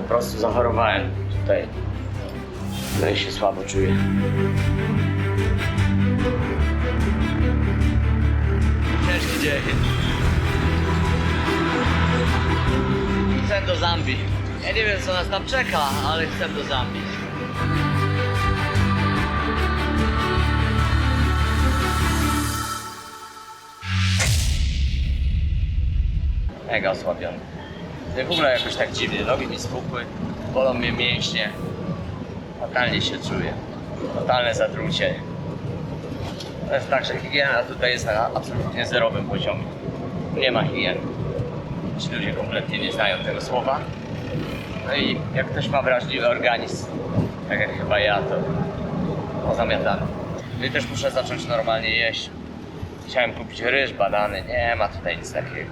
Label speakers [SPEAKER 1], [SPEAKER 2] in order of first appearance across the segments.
[SPEAKER 1] Po prostu zachorowałem tutaj. No i się słabo czuję. Ciężki dzień. Chcę do Zambii. Ja nie wiem, co nas tam czeka, ale chcę do Zambii. Mega osłabiony. W ogóle jakoś tak dziwnie, nogi mi spuchły, bolą mnie mięśnie. Fatalnie się czuję. Totalne zatrucie. To jest tak, że higiena tutaj jest na absolutnie zerowym poziomie. Nie ma higieny. Ci ludzie kompletnie nie znają tego słowa. No i jak ktoś ma wrażliwy organizm, tak jak chyba ja, to pozamiatane. No i też muszę zacząć normalnie jeść. Chciałem kupić ryż, banany, nie ma tutaj nic takiego.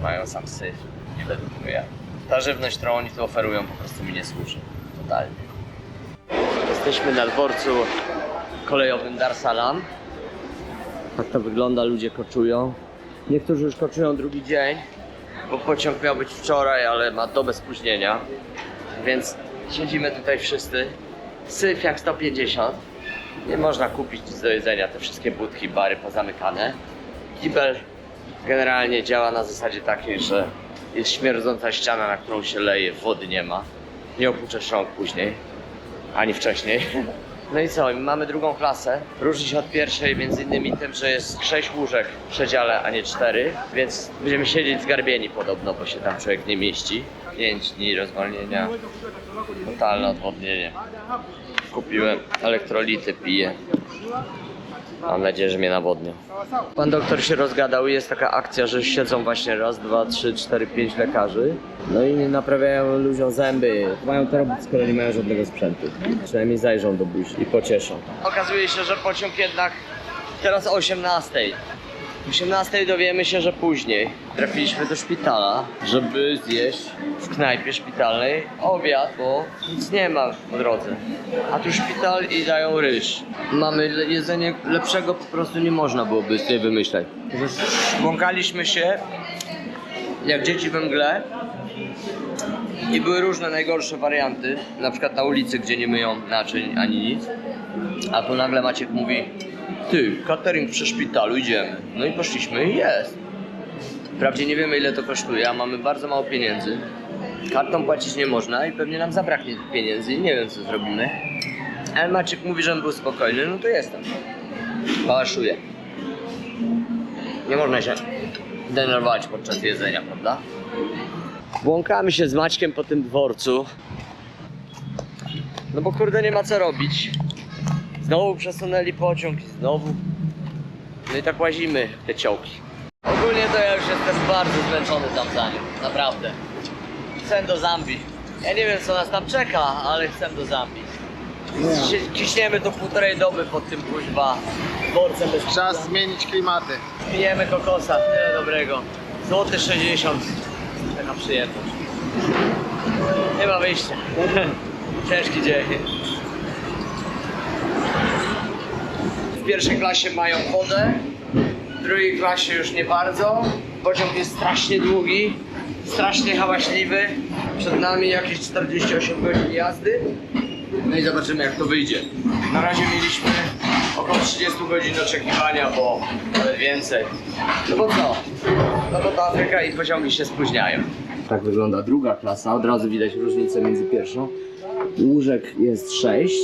[SPEAKER 1] Mają sam syf, nie według mnie. Ta żywność, którą oni tu oferują, po prostu mi nie służy. Totalnie. Jesteśmy na dworcu kolejowym Dar Salam. Tak to wygląda, ludzie koczują. Niektórzy już koczują drugi dzień, bo pociąg miał być wczoraj, ale ma dobę spóźnienia. Więc siedzimy tutaj wszyscy. Syf jak 150. Nie można kupić nic do jedzenia, te wszystkie budki, bary pozamykane. Kibel generalnie działa na zasadzie takiej, że jest śmierdząca ściana, na którą się leje, wody nie ma. Nie opłuczesz rąk później, ani wcześniej. No i co, mamy drugą klasę. Różni się od pierwszej między innymi tym, że jest 6 łóżek w przedziale, a nie 4. Więc będziemy siedzieć zgarbieni podobno, bo się tam człowiek nie mieści. 5 dni rozwolnienia. Totalne odwodnienie. Kupiłem elektrolity, piję. Mam nadzieję, że mnie nawodnią. Pan doktor się rozgadał i jest taka akcja, że siedzą właśnie raz, dwa, trzy, cztery, 5 lekarzy. No i naprawiają ludziom zęby. Mają to robić, skoro nie mają żadnego sprzętu. Przynajmniej zajrzą do buzi i pocieszą. Okazuje się, że pociąg jednak teraz o 18. O 18 dowiemy się, że później trafiliśmy do szpitala, żeby zjeść w knajpie szpitalnej obiad, bo nic nie ma po drodze. A tu szpital i dają ryż. Mamy jedzenie lepszego, po prostu nie można byłoby sobie wymyśleć. Błąkaliśmy się jak dzieci we mgle i były różne najgorsze warianty, na przykład na ulicy, gdzie nie myją naczyń ani nic. A tu nagle Maciek mówi: ty, catering przy szpitalu, idziemy. No i poszliśmy i jest. Wprawdzie nie wiemy, ile to kosztuje, a mamy bardzo mało pieniędzy. Kartą płacić nie można i pewnie nam zabraknie tych pieniędzy i nie wiem, co zrobimy. Ale Maciek mówi, żebym był spokojny, no to jestem. Pałaszuję. Nie można się denerwować podczas jedzenia, prawda? Błąkamy się z Maćkiem po tym dworcu. No bo kurde, nie ma co robić. Znowu przesunęli pociąg i znowu. No i tak łazimy te ciołki. Ogólnie to ja już jestem bardzo zmęczony tam za nią, naprawdę. Chcę do Zambii. Ja nie wiem, co nas tam czeka, ale chcę do Zambii. Ciśniemy to 1,5 doby pod tym kuźwa dworcem bez
[SPEAKER 2] Czas zmienić klimaty.
[SPEAKER 1] Pijemy kokosa, tyle dobrego. Złoty 60. Taka przyjemność. Nie ma wyjścia. Ciężki dzień. W pierwszej klasie mają wodę, w drugiej klasie już nie bardzo. Pociąg jest strasznie długi, strasznie hałaśliwy. Przed nami jakieś 48 godzin jazdy. No i zobaczymy, jak to wyjdzie. Na razie mieliśmy około 30 godzin oczekiwania, bo nawet więcej. No bo co? No to Afryka i pociągi się spóźniają. Tak wygląda druga klasa, od razu widać różnicę między pierwszą. Łóżek jest 6.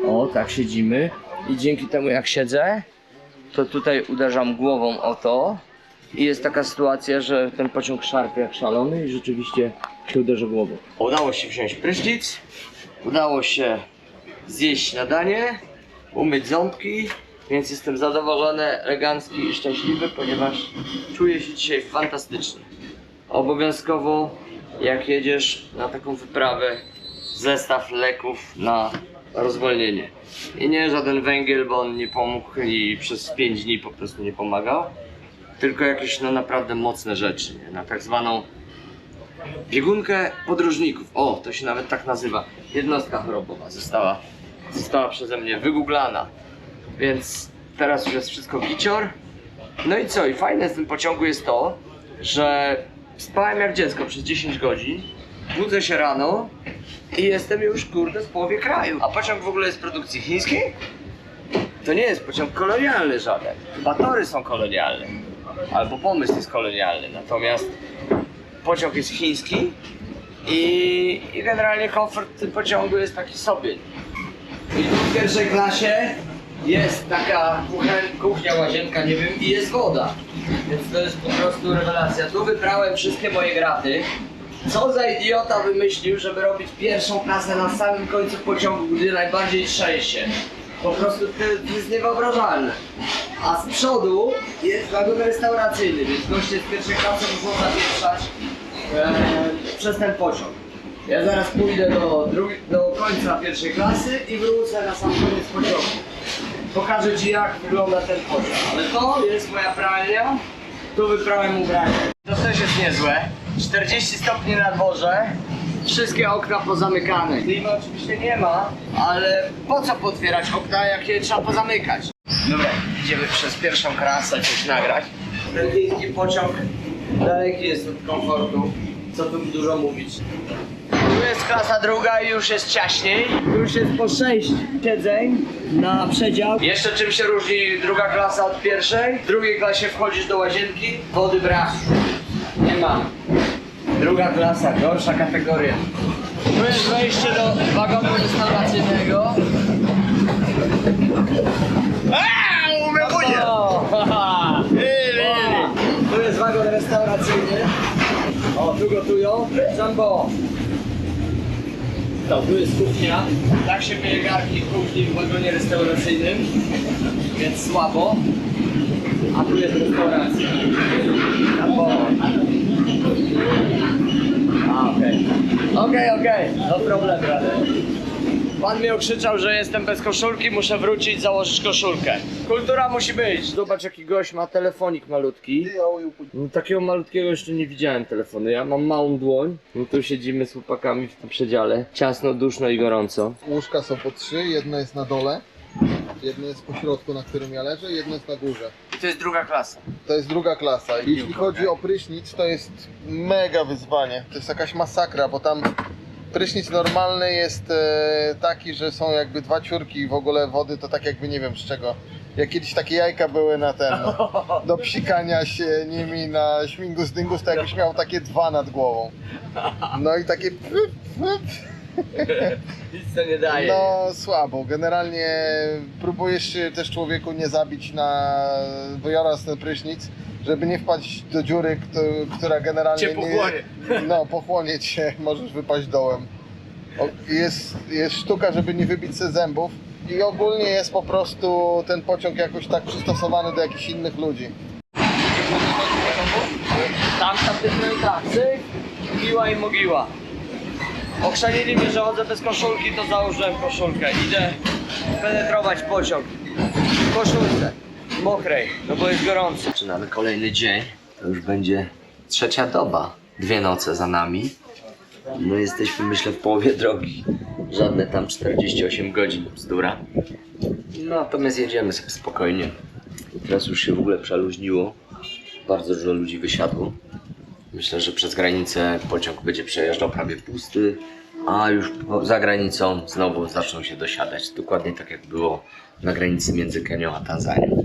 [SPEAKER 1] O, tak siedzimy. I dzięki temu, jak siedzę, to tutaj uderzam głową o to. I jest taka sytuacja, że ten pociąg szarpie jak szalony i rzeczywiście się uderzy głową. Udało się wziąć prysznic. Udało się zjeść śniadanie, umyć ząbki, więc jestem zadowolony, elegancki i szczęśliwy, ponieważ czuję się dzisiaj fantastycznie. Obowiązkowo, jak jedziesz na taką wyprawę, zestaw leków na rozwolnienie. I nie żaden węgiel, bo on nie pomógł i przez 5 dni po prostu nie pomagał, tylko jakieś no naprawdę mocne rzeczy, nie? Na tak zwaną biegunkę podróżników. O, to się nawet tak nazywa. Jednostka chorobowa została przeze mnie wygooglana. Więc teraz już jest wszystko gicior. No i co? I fajne w tym pociągu jest to, że spałem jak dziecko przez 10 godzin. budzę się rano i jestem już kurde w połowie kraju. A pociąg w ogóle jest produkcji chińskiej? To nie jest pociąg kolonialny żaden. Chyba tory są kolonialne. Albo pomysł jest kolonialny. Natomiast pociąg jest chiński i generalnie komfort w tym pociągu jest taki sobie. I tu w pierwszej klasie jest taka kuchnia, łazienka, nie wiem, i jest woda. Więc to jest po prostu rewelacja. Tu wybrałem wszystkie moje graty. Co za idiota wymyślił, żeby robić pierwszą klasę na samym końcu pociągu, gdzie najbardziej trzęsie. Po prostu to jest niewyobrażalne. A z przodu jest wagon restauracyjny, więc goście z pierwszej klasy muszą zapieprzać przez ten pociąg. Ja zaraz pójdę do końca pierwszej klasy i wrócę na sam koniec pociągu. Pokażę Ci, jak wygląda ten pociąg. Ale to jest moja pralnia. Tu wyprałem ubranie. To też jest niezłe. 40 stopni na dworze. Wszystkie okna pozamykane. Klimy oczywiście nie ma, ale po co potwierać okna, jak je trzeba pozamykać? Dobra, idziemy przez pierwszą klasę coś nagrać. Ten chiński pociąg daleki jest od komfortu. Co tu dużo mówić. Tu jest klasa druga i już jest ciaśniej. Tu już jest po 6 siedzeń na przedział. Jeszcze czym się różni druga klasa od pierwszej? W drugiej klasie wchodzisz do łazienki, wody brak. Nie ma. Druga klasa, gorsza kategoria. Tu jest wejście do wagonu restauracyjnego. Tu jest wagon restauracyjny. O, tu gotują. Jumbo. To, tu jest kuchnia. Tak się myje garki kuchni w wagonie restauracyjnym. Więc słabo. A tu jest restauracja. Jumbo. Okej. No problem, brother. Pan mi okrzyczał, że jestem bez koszulki, muszę wrócić, założyć koszulkę. Kultura musi być. Zobacz, jaki gość ma telefonik malutki. No, takiego malutkiego jeszcze nie widziałem telefonu. Ja mam małą dłoń. No tu siedzimy z chłopakami w tym przedziale. Ciasno, duszno i gorąco.
[SPEAKER 2] Łóżka są po 3, jedno jest na dole, jedno jest po środku, na którym ja leżę, jedno jest na górze.
[SPEAKER 1] I to jest druga klasa.
[SPEAKER 2] To jest druga klasa. Jeśli chodzi o prysznic, to jest mega wyzwanie. To jest jakaś masakra, bo tam prysznic normalny jest taki, że są jakby 2 ciurki i w ogóle wody to tak jakby nie wiem z czego. Jak kiedyś takie jajka były na ten, do psikania się nimi na śmigus dyngus, to jakbyś miał takie 2 nad głową. No i takie
[SPEAKER 1] Nic to nie daje.
[SPEAKER 2] no słabo, generalnie próbujesz się też człowieku nie zabić biorąc ten prysznic, żeby nie wpaść do dziury, która generalnie
[SPEAKER 1] Cię pochłonie.
[SPEAKER 2] No, pochłonie cię, możesz wypaść dołem. Jest sztuka, żeby nie wybić sobie zębów i ogólnie jest po prostu ten pociąg jakoś tak przystosowany do jakichś innych ludzi.
[SPEAKER 1] Tam tylko i tak, cyk, miła i mogiła. Ochrzanili mnie, że chodzę bez koszulki, to założyłem koszulkę. Idę penetrować pociąg w koszulce mokrej, no bo jest gorąco. Zaczynamy kolejny dzień, to już będzie 3. doba. 2 noce za nami. No jesteśmy, myślę, w połowie drogi. Żadne tam 48 godzin, bzdura. Natomiast jedziemy sobie spokojnie. Teraz już się w ogóle przeluźniło. Bardzo dużo ludzi wysiadło. Myślę, że przez granicę pociąg będzie przejeżdżał prawie pusty, a już za granicą znowu zaczną się dosiadać. Dokładnie tak jak było na granicy między Kenią a Tanzanią.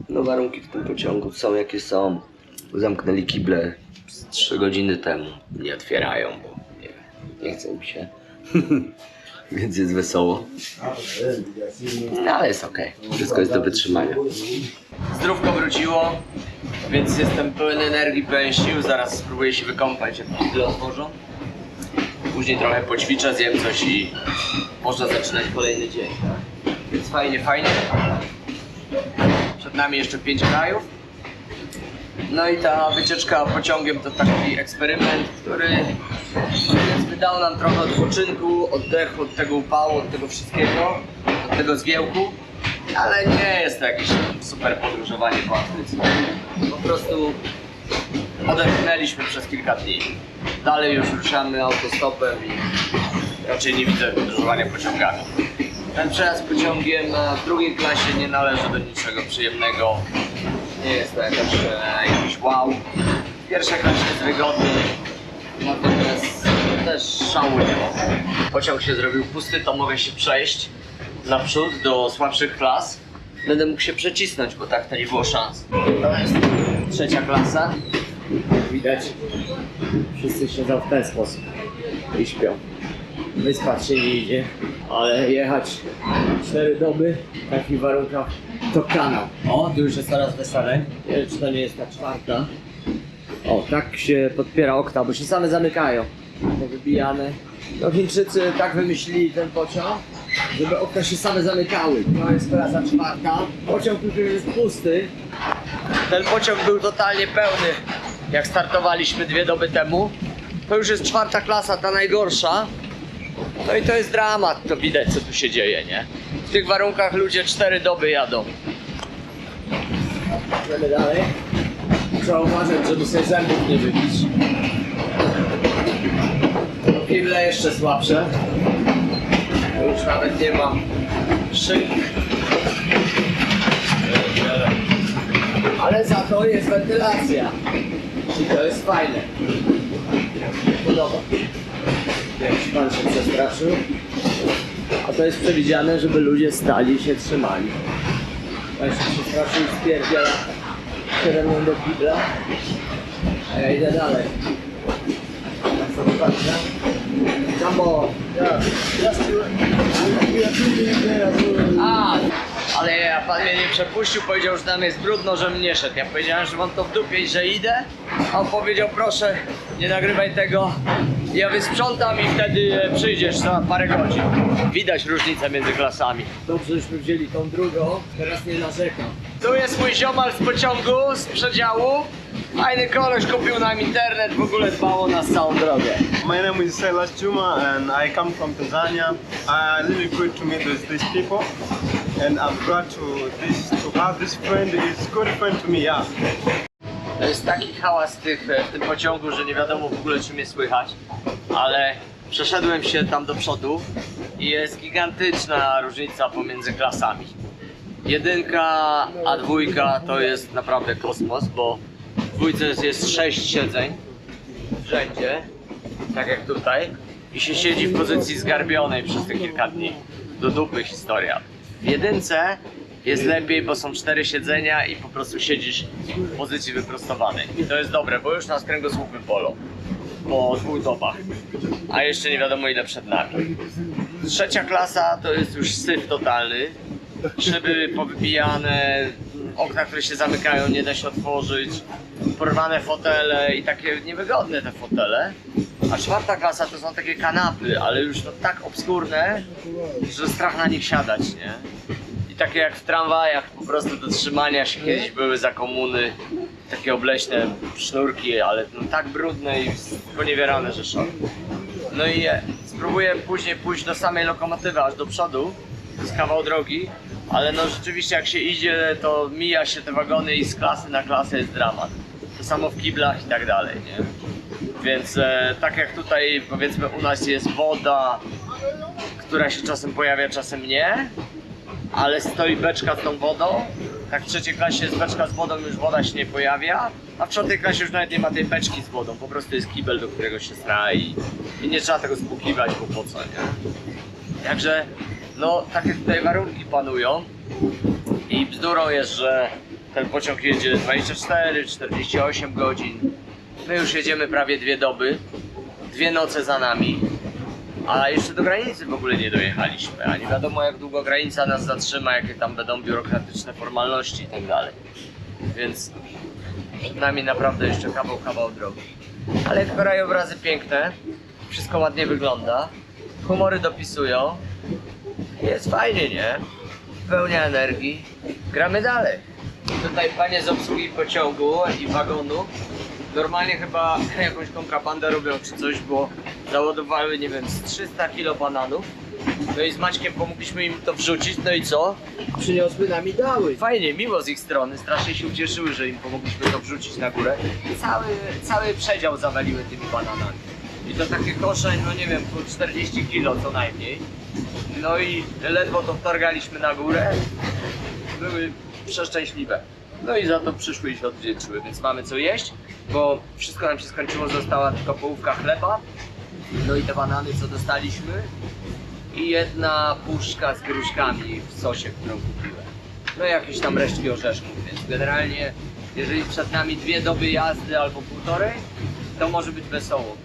[SPEAKER 1] No warunki w tym pociągu są jakie są. Zamknęli kible z 3 godziny temu. Nie otwierają, bo nie chce im się. Więc jest wesoło. No ale jest okej. Wszystko jest do wytrzymania. Zdrówko wróciło, więc jestem pełen energii, pełen sił. Zaraz spróbuję się wykąpać, jak kible otworzą. Później trochę poćwiczę, zjem coś i można zaczynać kolejny dzień. Więc fajnie. Przed nami jeszcze 5 krajów. No i ta wycieczka pociągiem to taki eksperyment, który wydał nam trochę odpoczynku, oddechu od tego upału, od tego wszystkiego, od tego zgiełku. Ale nie jest to jakieś super podróżowanie po Afryce. Po prostu odetchnęliśmy przez kilka dni. Dalej już ruszamy autostopem i raczej nie widzę podróżowania pociągami. Ten przejazd pociągiem w drugiej klasie nie należy do niczego przyjemnego. Nie jest to jakiś wow. W pierwszej klasie jest wygodny, natomiast też szału nie ma. Pociąg się zrobił pusty, to mogę się przejść naprzód do słabszych klas. Będę mógł się przecisnąć, bo tak to nie było szans. To jest trzecia klasa. Widać, wszyscy siedzą w ten sposób i śpią. Wyspać się nie idzie, ale jechać 4 doby w takich warunkach to kanał. O, tu już jest coraz weselej. Nie wiem, czy to nie jest ta czwarta. O, tak się podpiera okna, bo się same zamykają. Powybijane. No Chińczycy tak wymyślili ten pociąg, żeby okna się same zamykały. To jest klasa czwarta. Pociąg, który jest pusty. Ten pociąg był totalnie pełny, jak startowaliśmy 2 doby temu. To już jest czwarta klasa, ta najgorsza. No i to jest dramat, to widać co tu się dzieje, nie? W tych warunkach ludzie 4 doby jadą. Idziemy dalej. Trzeba uważać, żeby sobie zębów nie wybić. Kible jeszcze słabsze. Już nawet nie ma szyb. Ale za to jest wentylacja. I to jest fajne. Podoba. Jakiś pan się przestraszył. A to jest przewidziane, żeby ludzie stali i się trzymali. Pan się przestraszył i spierdziela przede mną do kibla. A ja idę dalej. Tak sobie patrzę. Jumbo! A, ale pan mnie nie przepuścił, powiedział, że tam jest brudno, żebym nie szedł. Ja powiedziałem, że mam to w dupie i że idę. A on powiedział, proszę, nie nagrywaj tego. Ja wysprzątam i wtedy przyjdziesz za parę godzin. Widać różnicę między klasami. Dobrze, żeśmy wzięli tą drugą, teraz nie narzekam. Tu jest mój ziomal z pociągu, z przedziału. Fajny koleś kupił nam internet, w ogóle dbał o nas całą drogę.
[SPEAKER 3] My name is Silas Juma and I come from Tanzania. I really good to meet with these people and I'm glad to have this friend. It's good friend to me, yeah.
[SPEAKER 1] To jest taki hałas w tym pociągu, że nie wiadomo w ogóle czy mnie słychać, ale przeszedłem się tam do przodu i jest gigantyczna różnica pomiędzy klasami. 1 a 2 to jest naprawdę kosmos, bo w 2 jest 6 siedzeń w rzędzie, tak jak tutaj, i się siedzi w pozycji zgarbionej przez te kilka dni. Do dupy historia. W 1 jest lepiej, bo są 4 siedzenia i po prostu siedzisz w pozycji wyprostowanej. I to jest dobre, bo już nas kręgosłupy bolą po 2 dobach, a jeszcze nie wiadomo ile przed nami. Trzecia klasa to jest już syf totalny. Szyby powybijane, okna, które się zamykają, nie da się otworzyć, porwane fotele i takie niewygodne te fotele. A 4 klasa to są takie kanapy, ale już no tak obskurne, że strach na nich siadać, nie? I takie jak w tramwajach, po prostu do trzymania się kiedyś były za komuny, takie obleśne sznurki, ale no tak brudne i poniewierane, że szok. No i spróbuję później pójść do samej lokomotywy, aż do przodu, to jest kawał drogi, ale no rzeczywiście jak się idzie, to mija się te wagony i z klasy na klasę jest dramat. To samo w kiblach i tak dalej, nie? Więc tak jak tutaj powiedzmy u nas jest woda, która się czasem pojawia, czasem nie, ale stoi beczka z tą wodą, tak w 3 klasie jest beczka z wodą, już woda się nie pojawia, a w 4 klasie już nawet nie ma tej beczki z wodą, po prostu jest kibel, do którego się strai i nie trzeba tego spłukiwać, bo po co, nie? Także no takie tutaj warunki panują i bzdurą jest, że ten pociąg jedzie 24-48 godzin. My już jedziemy prawie 2 doby, 2 noce za nami, a jeszcze do granicy w ogóle nie dojechaliśmy, a nie wiadomo jak długo granica nas zatrzyma, jakie tam będą biurokratyczne formalności i tak dalej. Więc przed nami naprawdę jeszcze kawał drogi. Ale krajobrazy piękne, wszystko ładnie wygląda, humory dopisują, jest fajnie, nie? Pełnia energii, gramy dalej. Tutaj panie z obsługi pociągu i wagonu normalnie chyba jakąś kontrabandę robią czy coś, bo załadowały, nie wiem, z 300 kg bananów. No i z Maćkiem pomogliśmy im to wrzucić, no i co? Przyniosły nam i dały. Fajnie, miło z ich strony, strasznie się ucieszyły, że im pomogliśmy to wrzucić na górę. Cały przedział zawaliły tymi bananami. I to takie kosze, no nie wiem, po 40 kg co najmniej. No i ledwo to wtargaliśmy na górę. Były przeszczęśliwe. No i za to przyszły i się odwdzięczyły, więc mamy co jeść, bo wszystko nam się skończyło, została tylko połówka chleba, no i te banany, co dostaliśmy i jedna puszka z gruszkami w sosie, którą kupiłem. No i jakieś tam resztki orzeszków, więc generalnie jeżeli przed nami 2 doby jazdy albo 1,5, to może być wesoło.